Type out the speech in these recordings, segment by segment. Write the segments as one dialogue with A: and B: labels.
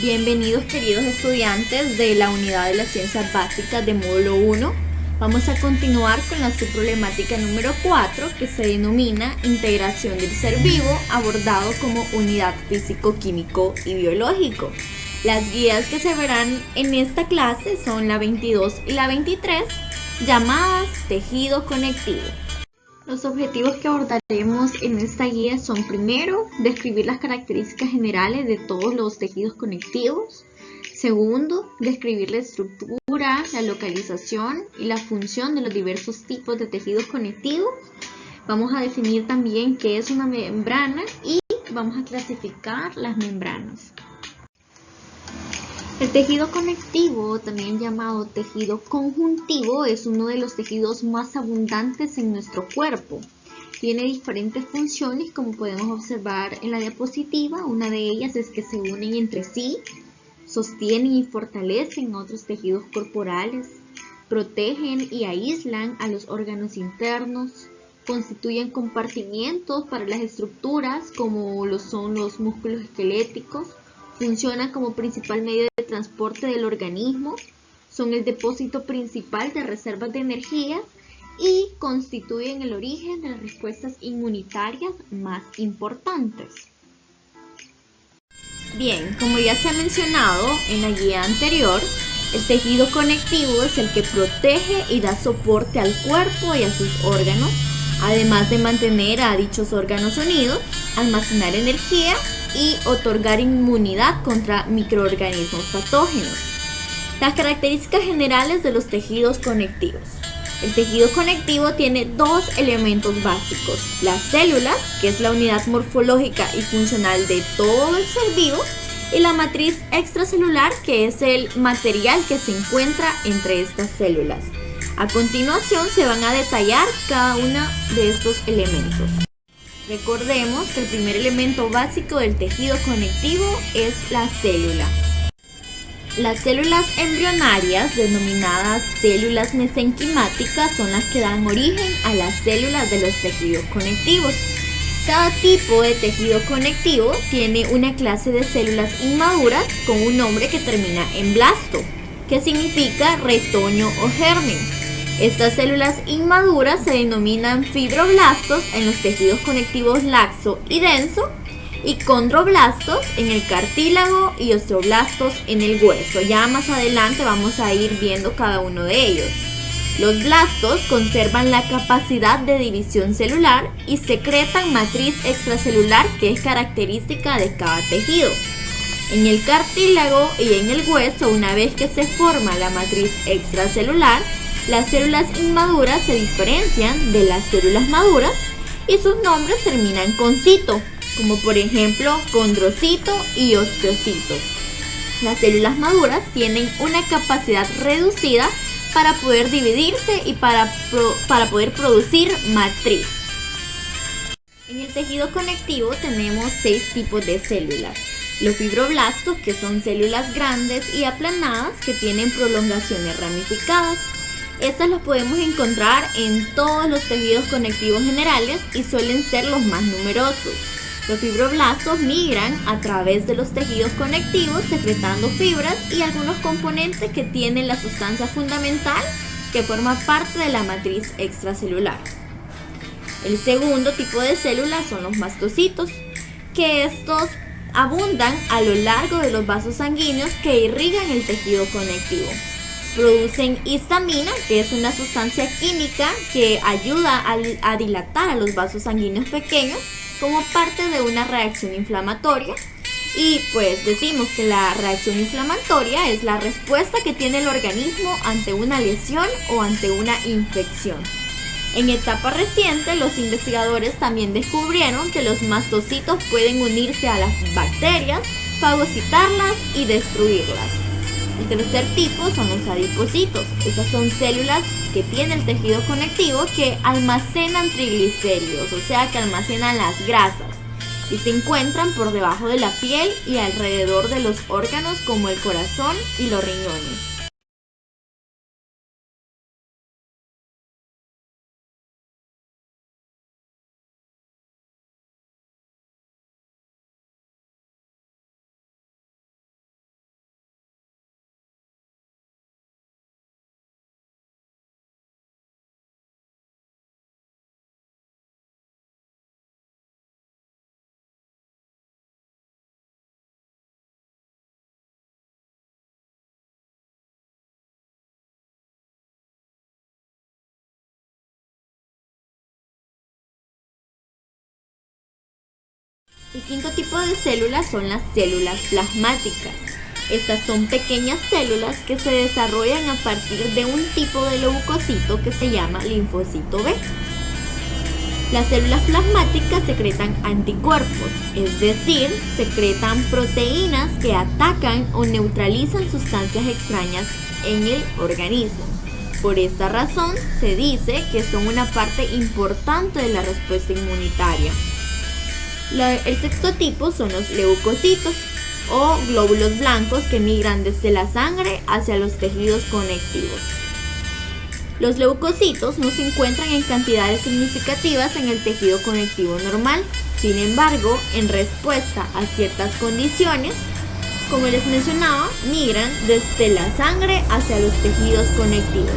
A: Bienvenidos queridos estudiantes de la unidad de las ciencias básicas de módulo 1. Vamos a continuar con la subproblemática número 4 que se denomina integración del ser vivo abordado como unidad físico-químico y biológico. Las guías que se verán en esta clase son la 22 y la 23, llamadas tejido conectivo. Los objetivos que abordaremos en esta guía son: primero, describir las características generales de todos los tejidos conectivos. Segundo, describir la estructura, la localización y la función de los diversos tipos de tejidos conectivos. Vamos a definir también qué es una membrana y vamos a clasificar las membranas. El tejido conectivo, también llamado tejido conjuntivo, es uno de los tejidos más abundantes en nuestro cuerpo. Tiene diferentes funciones, como podemos observar en la diapositiva. Una de ellas es que se unen entre sí, sostienen y fortalecen otros tejidos corporales, protegen y aíslan a los órganos internos, constituyen compartimientos para las estructuras como lo son los músculos esqueléticos, funcionan como principal medio de transporte del organismo, son el depósito principal de reservas de energía y constituyen el origen de las respuestas inmunitarias más importantes. Bien, como ya se ha mencionado en la guía anterior, el tejido conectivo es el que protege y da soporte al cuerpo y a sus órganos, además de mantener a dichos órganos unidos, almacenar energía y otorgar inmunidad contra microorganismos patógenos. Las características generales de los tejidos conectivos. El tejido conectivo tiene dos elementos básicos: las células, que es la unidad morfológica y funcional de todo el ser vivo, y la matriz extracelular, que es el material que se encuentra entre estas células. A continuación se van a detallar cada uno de estos elementos. Recordemos que el primer elemento básico del tejido conectivo es la célula. Las células embrionarias, denominadas células mesenquimáticas, son las que dan origen a las células de los tejidos conectivos. Cada tipo de tejido conectivo tiene una clase de células inmaduras con un nombre que termina en blasto, que significa retoño o germen. Estas células inmaduras se denominan fibroblastos en los tejidos conectivos laxo y denso, y condroblastos en el cartílago y osteoblastos en el hueso. Ya más adelante vamos a ir viendo cada uno de ellos. Los blastos conservan la capacidad de división celular y secretan matriz extracelular, que es característica de cada tejido. En el cartílago y en el hueso, una vez que se forma la matriz extracelular, las células inmaduras se diferencian de las células maduras y sus nombres terminan con cito, como por ejemplo condrocito y osteocito. Las células maduras tienen una capacidad reducida para poder dividirse y para poder producir matriz. En el tejido conectivo tenemos 6 tipos de células. Los fibroblastos, que son células grandes y aplanadas que tienen prolongaciones ramificadas. Estas las podemos encontrar en todos los tejidos conectivos generales y suelen ser los más numerosos. Los fibroblastos migran a través de los tejidos conectivos secretando fibras y algunos componentes que tienen la sustancia fundamental que forma parte de la matriz extracelular. El segundo tipo de células son los mastocitos, que estos abundan a lo largo de los vasos sanguíneos que irrigan el tejido conectivo. Producen histamina, que es una sustancia química que ayuda a dilatar a los vasos sanguíneos pequeños como parte de una reacción inflamatoria. Y pues decimos que la reacción inflamatoria es la respuesta que tiene el organismo ante una lesión o ante una infección. En etapa reciente, los investigadores también descubrieron que los mastocitos pueden unirse a las bacterias, fagocitarlas y destruirlas. El tercer tipo son los adipocitos. Esas son células que tiene el tejido conectivo que almacenan triglicéridos, o sea que almacenan las grasas, y se encuentran por debajo de la piel y alrededor de los órganos como el corazón y los riñones. El quinto tipo de células son las células plasmáticas. Estas son pequeñas células que se desarrollan a partir de un tipo de leucocito que se llama linfocito B. Las células plasmáticas secretan anticuerpos, es decir, secretan proteínas que atacan o neutralizan sustancias extrañas en el organismo. Por esta razón, se dice que son una parte importante de la respuesta inmunitaria. El sexto tipo son los leucocitos, o glóbulos blancos que migran desde la sangre hacia los tejidos conectivos. Los leucocitos no se encuentran en cantidades significativas en el tejido conectivo normal, sin embargo, en respuesta a ciertas condiciones, como les mencionaba, migran desde la sangre hacia los tejidos conectivos.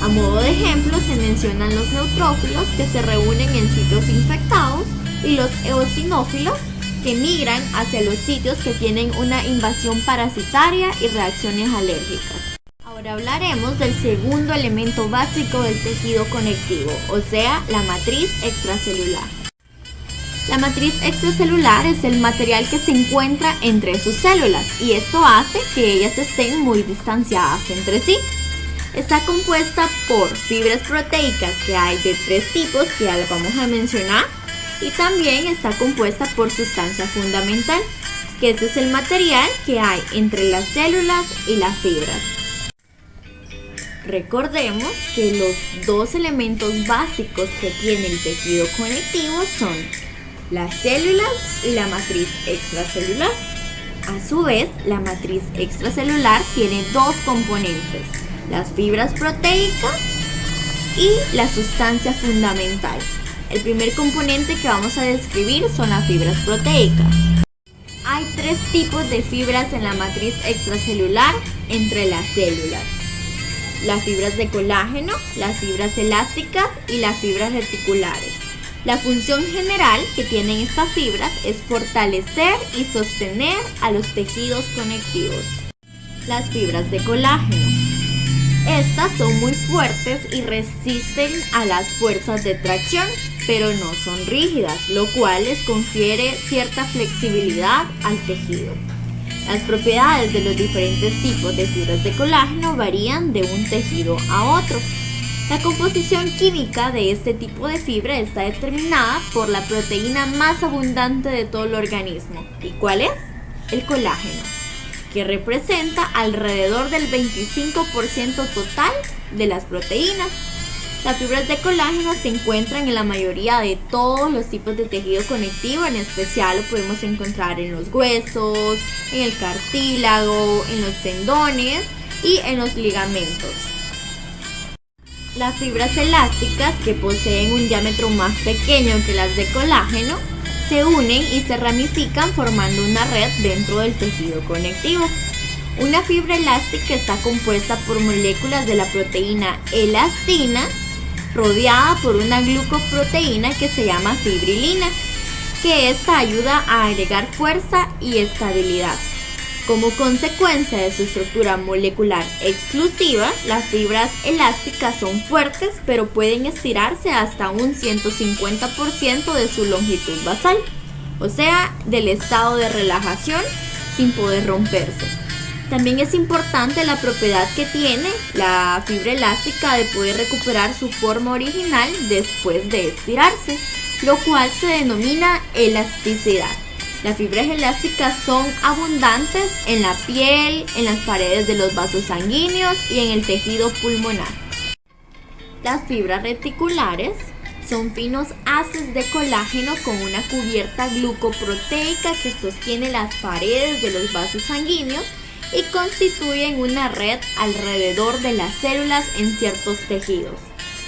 A: A modo de ejemplo, se mencionan los neutrófilos que se reúnen en sitios infectados y los eosinófilos que migran hacia los sitios que tienen una invasión parasitaria y reacciones alérgicas. Ahora hablaremos del segundo elemento básico del tejido conectivo, o sea, la matriz extracelular. La matriz extracelular es el material que se encuentra entre sus células y esto hace que ellas estén muy distanciadas entre sí. Está compuesta por fibras proteicas que hay de 3 tipos que ya las vamos a mencionar. Y también está compuesta por sustancia fundamental, que ese es el material que hay entre las células y las fibras. Recordemos que los dos elementos básicos que tiene el tejido conectivo son las células y la matriz extracelular. A su vez, la matriz extracelular tiene dos componentes, las fibras proteicas y la sustancia fundamental. El primer componente que vamos a describir son las fibras proteicas. Hay 3 tipos de fibras en la matriz extracelular entre las células: las fibras de colágeno, las fibras elásticas y las fibras reticulares. La función general que tienen estas fibras es fortalecer y sostener a los tejidos conectivos. Las fibras de colágeno. Estas son muy fuertes y resisten a las fuerzas de tracción, pero no son rígidas, lo cual les confiere cierta flexibilidad al tejido. Las propiedades de los diferentes tipos de fibras de colágeno varían de un tejido a otro. La composición química de este tipo de fibra está determinada por la proteína más abundante de todo el organismo. ¿Y cuál es? El colágeno, que representa alrededor del 25% total de las proteínas. Las fibras de colágeno se encuentran en la mayoría de todos los tipos de tejido conectivo, en especial lo podemos encontrar en los huesos, en el cartílago, en los tendones y en los ligamentos. Las fibras elásticas, que poseen un diámetro más pequeño que las de colágeno, se unen y se ramifican formando una red dentro del tejido conectivo. Una fibra elástica está compuesta por moléculas de la proteína elastina, rodeada por una glucoproteína que se llama fibrilina, que esta ayuda a agregar fuerza y estabilidad. Como consecuencia de su estructura molecular exclusiva, las fibras elásticas son fuertes, pero pueden estirarse hasta un 150% de su longitud basal, o sea, del estado de relajación sin poder romperse. También es importante la propiedad que tiene la fibra elástica de poder recuperar su forma original después de estirarse, lo cual se denomina elasticidad. Las fibras elásticas son abundantes en la piel, en las paredes de los vasos sanguíneos y en el tejido pulmonar. Las fibras reticulares son finos haces de colágeno con una cubierta glucoproteica que sostiene las paredes de los vasos sanguíneos y constituyen una red alrededor de las células en ciertos tejidos,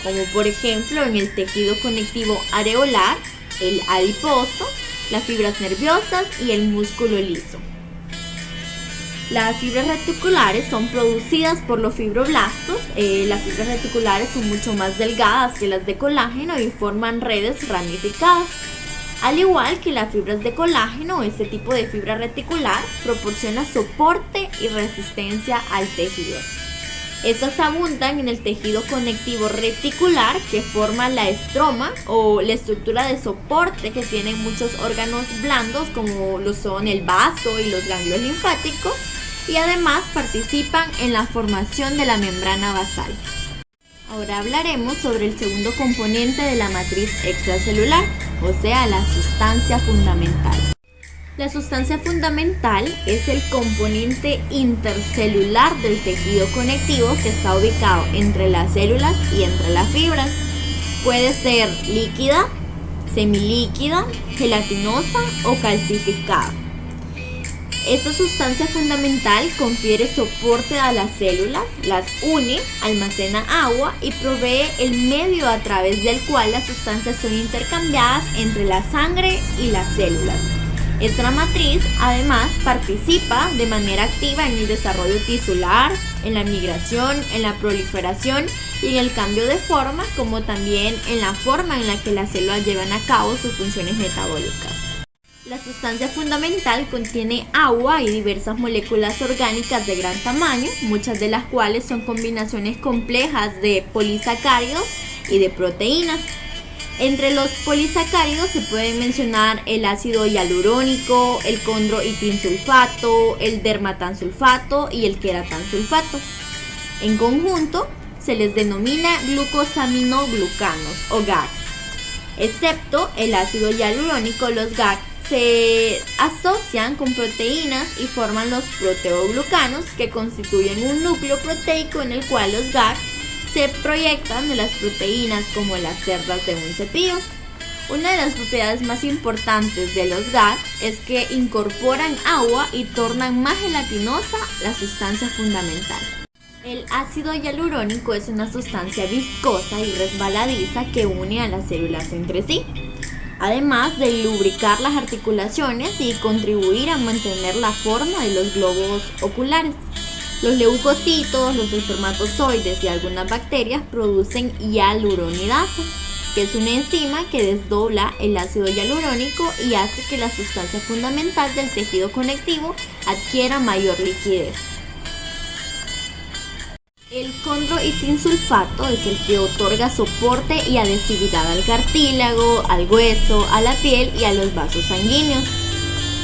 A: como por ejemplo en el tejido conectivo areolar, el adiposo, las fibras nerviosas y el músculo liso. Las fibras reticulares son producidas por los fibroblastos. Las fibras reticulares son mucho más delgadas que las de colágeno y forman redes ramificadas. Al igual que las fibras de colágeno, este tipo de fibra reticular proporciona soporte y resistencia al tejido. Estas abundan en el tejido conectivo reticular que forma la estroma o la estructura de soporte que tienen muchos órganos blandos como lo son el vaso y los ganglios linfáticos, y además participan en la formación de la membrana basal. Ahora hablaremos sobre el segundo componente de la matriz extracelular, o sea, la sustancia fundamental. La sustancia fundamental es el componente intercelular del tejido conectivo que está ubicado entre las células y entre las fibras. Puede ser líquida, semilíquida, gelatinosa o calcificada. Esta sustancia fundamental confiere soporte a las células, las une, almacena agua y provee el medio a través del cual las sustancias son intercambiadas entre la sangre y las células. Esta matriz además participa de manera activa en el desarrollo tisular, en la migración, en la proliferación y en el cambio de forma, como también en la forma en la que las células llevan a cabo sus funciones metabólicas. La sustancia fundamental contiene agua y diversas moléculas orgánicas de gran tamaño, muchas de las cuales son combinaciones complejas de polisacáridos y de proteínas. Entre los polisacáridos se pueden mencionar el ácido hialurónico, el condroitinsulfato, el dermatansulfato y el queratansulfato. En conjunto se les denomina glucosaminoglucanos o GAG. Excepto el ácido hialurónico, los GAG se asocian con proteínas y forman los proteoglucanos, que constituyen un núcleo proteico en el cual los GAG se proyectan de las proteínas como las cerdas de un cepillo. Una de las propiedades más importantes de los GAG es que incorporan agua y tornan más gelatinosa la sustancia fundamental. El ácido hialurónico es una sustancia viscosa y resbaladiza que une a las células entre sí, además de lubricar las articulaciones y contribuir a mantener la forma de los globos oculares. Los leucocitos, los espermatozoides y algunas bacterias producen hialuronidasa, que es una enzima que desdobla el ácido hialurónico y hace que la sustancia fundamental del tejido conectivo adquiera mayor liquidez. El condroitinsulfato es el que otorga soporte y adhesividad al cartílago, al hueso, a la piel y a los vasos sanguíneos.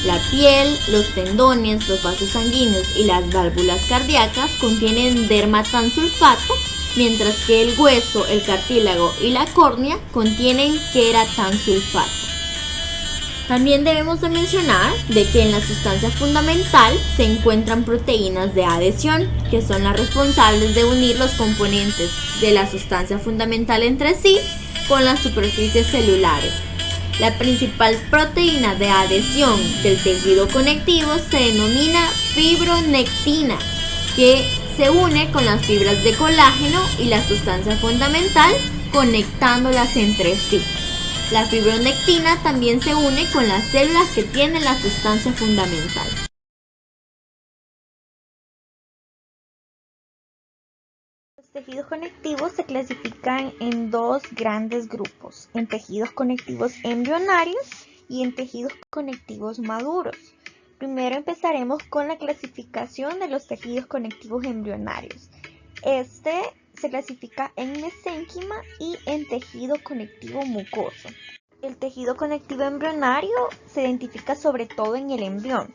A: La piel, los tendones, los vasos sanguíneos y las válvulas cardíacas contienen dermatansulfato, mientras que el hueso, el cartílago y la córnea contienen queratansulfato. También debemos de mencionar de que en la sustancia fundamental se encuentran proteínas de adhesión, que son las responsables de unir los componentes de la sustancia fundamental entre sí con las superficies celulares. La principal proteína de adhesión del tejido conectivo se denomina fibronectina, que se une con las fibras de colágeno y la sustancia fundamental, conectándolas entre sí. La fibronectina también se une con las células que tienen la sustancia fundamental. Los tejidos conectivos se clasifican en dos grandes grupos, en tejidos conectivos embrionarios y en tejidos conectivos maduros. Primero empezaremos con la clasificación de los tejidos conectivos embrionarios. Se clasifica en mesénquima y en tejido conectivo mucoso. El tejido conectivo embrionario se identifica sobre todo en el embrión.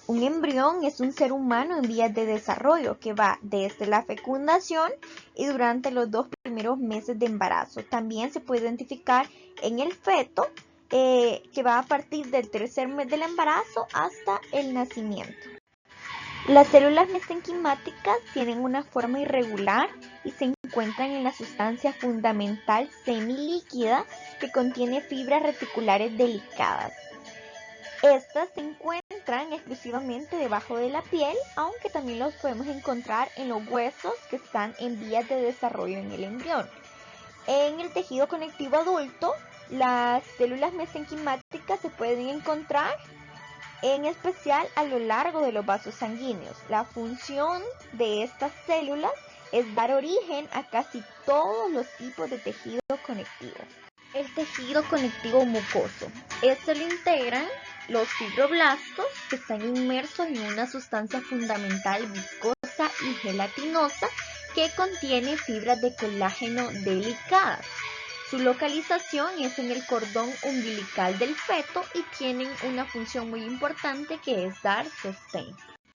A: Un embrión es un ser humano en vías de desarrollo que va desde la fecundación y durante los 2 primeros meses de embarazo. También se puede identificar en el feto, que va a partir del 3er mes del embarazo hasta el nacimiento. Las células mesenquimáticas tienen una forma irregular y se encuentran en la sustancia fundamental semilíquida que contiene fibras reticulares delicadas. Estas se encuentran exclusivamente debajo de la piel, aunque también los podemos encontrar en los huesos que están en vías de desarrollo en el embrión. En el tejido conectivo adulto, las células mesenquimáticas se pueden encontrar en especial a lo largo de los vasos sanguíneos. La función de estas células es dar origen a casi todos los tipos de tejido conectivo. El tejido conectivo mucoso. Este lo integran los fibroblastos, que están inmersos en una sustancia fundamental viscosa y gelatinosa que contiene fibras de colágeno delicadas. Su localización es en el cordón umbilical del feto y tienen una función muy importante que es dar sostén.